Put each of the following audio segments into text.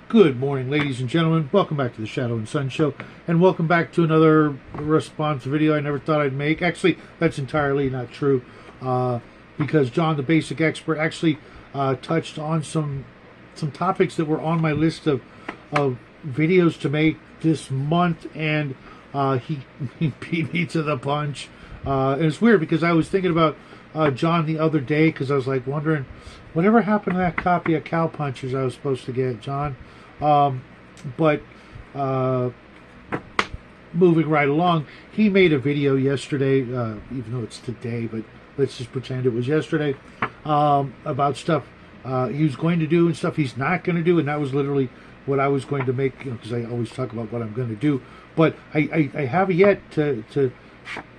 Good morning, ladies and gentlemen. Welcome back to the Shadow and Sun Show, and welcome back to another response video I never thought I'd make. Actually, that's entirely not true, because John, the Basic Expert, actually touched on some topics that were on my list of videos to make this month, and he beat me to the punch. And it's weird because I was thinking about John the other day because I was like wondering whatever happened to that copy of Cow Punchers I was supposed to get, John. But moving right along, he made a video yesterday, even though it's today, but let's just pretend it was yesterday, about stuff he was going to do and stuff he's not going to do, and that was literally what I was going to make, because I always talk about what I'm going to do, but I have yet to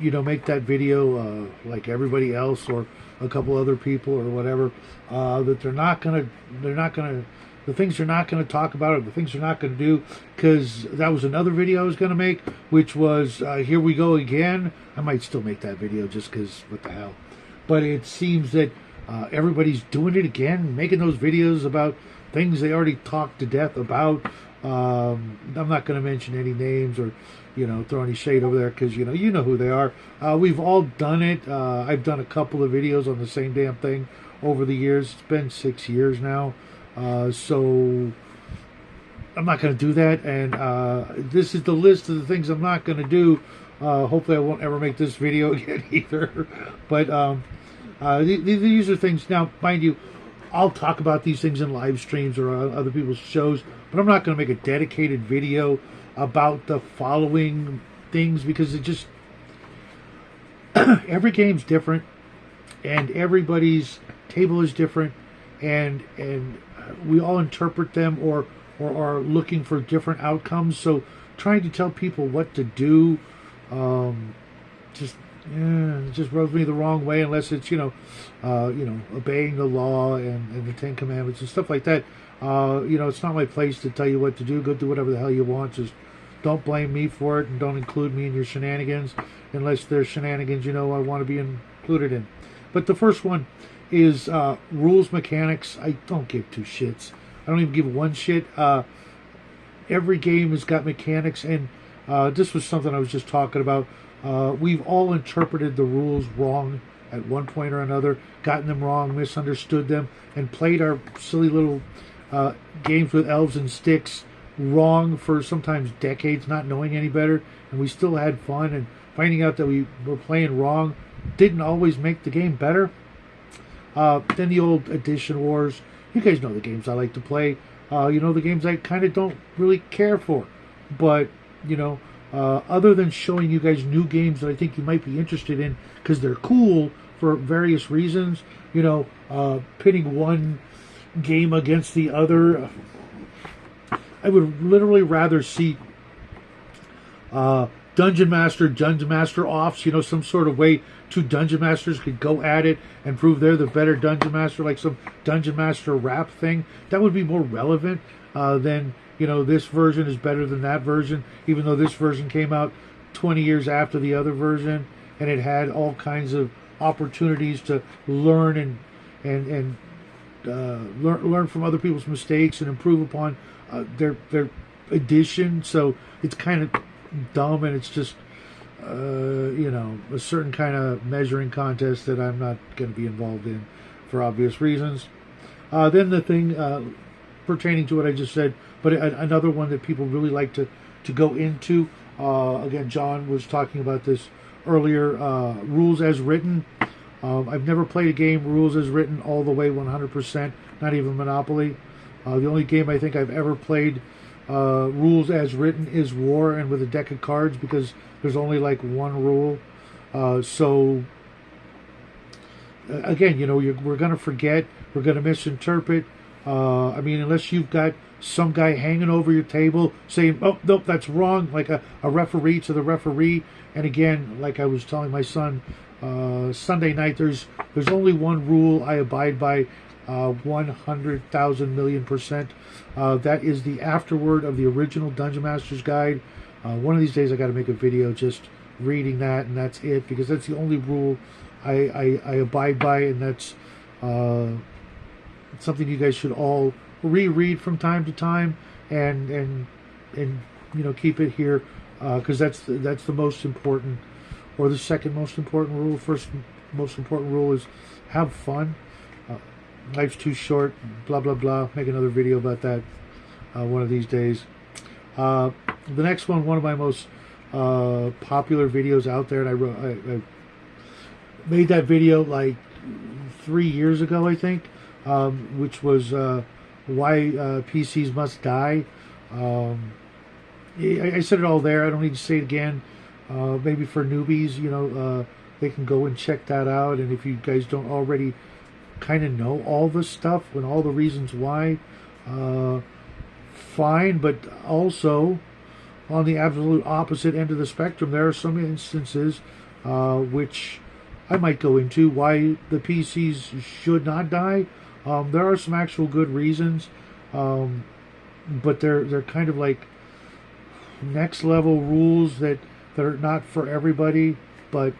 make that video like everybody else or a couple other people or whatever, that they're not gonna the things they're not going to talk about or the things they're not going to do, because that was another video I was going to make, which was here we go again. I might still make that video just because what the hell, but it seems that everybody's doing it again, making those videos about things they already talked to death about. I'm not going to mention any names or throw any shade over there, because you know who they are. We've all done it. I've done a couple of videos on the same damn thing over the years. It's been 6 years now. So I'm not going to do that, and this is the list of the things I'm not going to do. Hopefully I won't ever make this video again either. But these are things. Now, mind you, I'll talk about these things in live streams or on other people's shows, but I'm not going to make a dedicated video about the following things, because it just every game's different and everybody's table is different, and we all interpret them or are looking for different outcomes. So trying to tell people what to do just rubs me the wrong way, unless it's obeying the law and the Ten Commandments and stuff like that. It's not my place to tell you what to do. Go do whatever the hell you want. Just don't blame me for it, and don't include me in your shenanigans unless there's shenanigans I want to be included in. But the first one is rules mechanics. I don't give two shits. I don't even give one shit. Every game has got mechanics, and this was something I was just talking about. We've all interpreted the rules wrong at one point or another, gotten them wrong, misunderstood them, and played our silly little games with elves and sticks wrong for sometimes decades, not knowing any better, and we still had fun, and finding out that we were playing wrong didn't always make the game better. Then the old edition wars. You guys know the games I like to play. The games I kind of don't really care for. But, other than showing you guys new games that I think you might be interested in because they're cool for various reasons, pitting one game against the other, I would literally rather see Dungeon Master offs, some sort of way two Dungeon Masters could go at it and prove they're the better Dungeon Master, like some Dungeon Master rap thing. That would be more relevant than, this version is better than that version, even though this version came out 20 years after the other version, and it had all kinds of opportunities to learn and learn from other people's mistakes and improve upon their edition. So it's kind of dumb, and it's just a certain kind of measuring contest that I'm not going to be involved in for obvious reasons. Then the thing pertaining to what I just said, but another one that people really like to go into, again, John was talking about this earlier, rules as written. I've never played a game rules as written all the way 100%, not even Monopoly. The only game I think I've ever played rules as written is War, and with a deck of cards, because there's only like one rule. So again, we're going to forget, we're going to misinterpret. Unless you've got some guy hanging over your table saying, oh, nope, that's wrong, like a referee to the referee. And again, like I was telling my son Sunday night, there's only one rule I abide by 100,000 million percent. That is the afterword of the original Dungeon Master's Guide. One of these days I got to make a video just reading that, and that's it, because that's the only rule I abide by, and that's something you guys should all reread from time to time, and you know, keep it here, because that's the most important, or the second most important rule. First most important rule is have fun. Life's too short. Blah blah blah. Make another video about that one of these days. The next one of my most popular videos out there, and I made that video like 3 years ago, I think, which was why PCs must die. I said it all there. I don't need to say it again. Maybe for newbies, you know, they can go and check that out. And if you guys don't already kind of know all the stuff and all the reasons why, fine. But also, on the absolute opposite end of the spectrum, there are some instances which I might go into why the PCs should not die. There are some actual good reasons, but they're kind of like next level rules that are not for everybody. But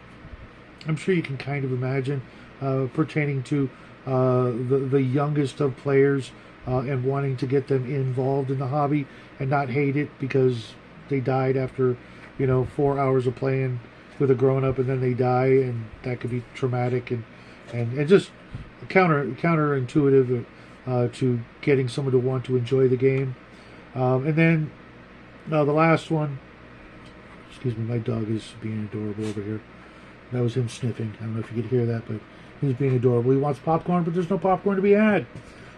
I'm sure you can kind of imagine, pertaining to the youngest of players, and wanting to get them involved in the hobby and not hate it because they died after, you know, 4 hours of playing with a grown-up, and then they die, and that could be traumatic and just counterintuitive to getting someone to want to enjoy the game. And then the last one, excuse me, my dog is being adorable over here. That was him sniffing. I don't know if you could hear that, but he's being adorable. He wants popcorn, but there's no popcorn to be had.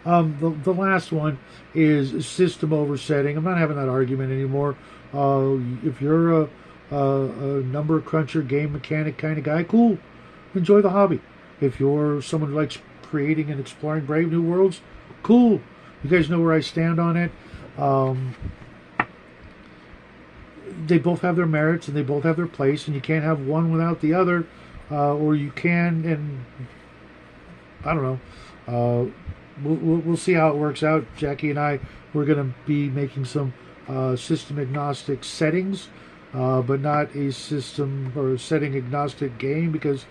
The last one is system oversetting. I'm not having that argument anymore. If you're a number cruncher, game mechanic kind of guy, cool. Enjoy the hobby. If you're someone who likes creating and exploring brave new worlds, cool. You guys know where I stand on it. They both have their merits and they both have their place, and you can't have one without the other, or you can, and I don't know. We'll see how it works out. Jackie and I, we're going to be making some system agnostic settings, but not a system or setting agnostic game, because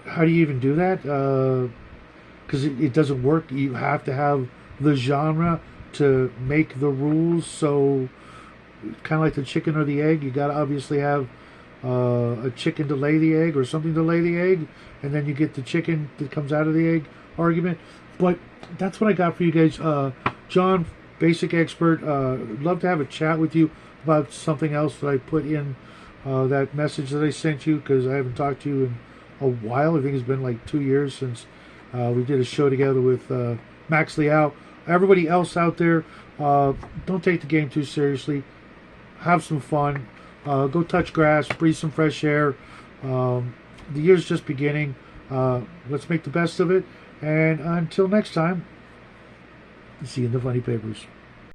how do you even do that? Because it doesn't work. You have to have the genre to make the rules. So kind of like the chicken or the egg, you got to obviously have a chicken to lay the egg or something to lay the egg, and then you get the chicken that comes out of the egg argument. But that's what I got for you guys. John, Basic Expert, love to have a chat with you about something else that I put in that message that I sent you, because I haven't talked to you in a while. I think it's been like 2 years since we did a show together with Max Liao. Everybody else out there, don't take the game too seriously. Have some fun. Go touch grass, breathe some fresh air. The year's just beginning. Let's make the best of it. And until next time, see you in the funny papers.